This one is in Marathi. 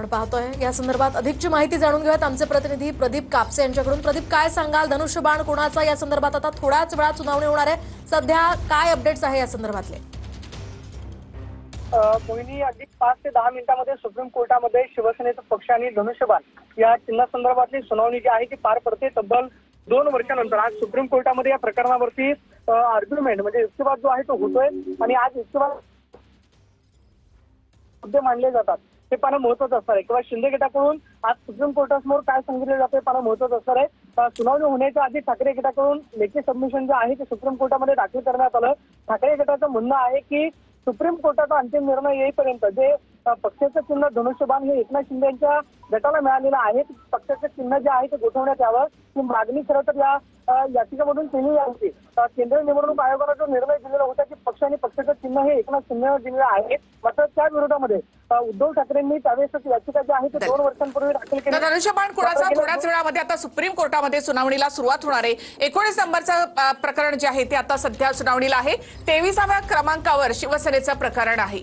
आपण पाहतोय या संदर्भात अधिकची माहिती जाणून घेऊयात आमचे प्रतिनिधी प्रदीप कापसे यांच्याकडून। प्रदीप, काय सांगाल? धनुष्यबाण कोणाचा या संदर्भात आता थोड्याच वेळात सुनावणी होणार आहे, सध्या काय अपडेट्स आहे या संदर्भातले? मोहिनी, अगदी 5 ते 10 मिनिटांमध्ये सुप्रीम कोर्टामध्ये शिवसेनेचा पक्ष आणि धनुष्यबाण या चिन्हासंदर्भातली सुनावणी जी आहे ती पार पडते। तब्बल 2 वर्षानंतर आज सुप्रीम कोर्टामध्ये या प्रकरणावरती आर्ग्युमेंट म्हणजे युक्तिवाद जो आहे तो होतोय आणि आज युक्तिवाद मुद्दे मांडले जातात हे पाहणं महत्त्वाचं असणार आहे किंवा शिंदे गटाकडून आज सुप्रीम कोर्टासमोर काय सांगितले जाते पाहणं महत्त्वाचं असणार आहे। सुनावणी होण्याच्या आधी ठाकरे गटाकडून लेखी सबमिशन जे आहे ते सुप्रीम कोर्टामध्ये दाखल करण्यात आलं। ठाकरे गटाचं म्हणणं आहे की सुप्रीम कोर्टाचा अंतिम निर्णय येईपर्यंत जे पक्षाचं चिन्ह धनुष्यबाण हे एकनाथ शिंदे यांच्या गटाला मिळालेलं आहे, पक्षाचं चिन्ह जे आहे ते गोठवण्यात यावं ही मागणी खरं तर या याचिकेमधून केली होती। केंद्रीय निवडणूक आयोगाने जो निर्णय दिलेला होता की पक्ष आणि पक्षाचं चिन्ह हे एकनाथ शिंदेवर दिलेलं आहे, मात्र त्या विरोधामध्ये उद्धव ठाकरेंनी त्यावेळेस याचिका जी आहे ते 2 वर्षांपूर्वी दाखल केली। धनुष्यबाण कोणाचा थोड्याच वेळामध्ये आता सुप्रीम कोर्टामध्ये सुनावणीला सुरुवात होणार आहे। 19 नंबरचं प्रकरण जे आहे ते आता सध्या सुनावणीला आहे। 23व्या क्रमांकावर शिवसेनेचं प्रकरण आहे।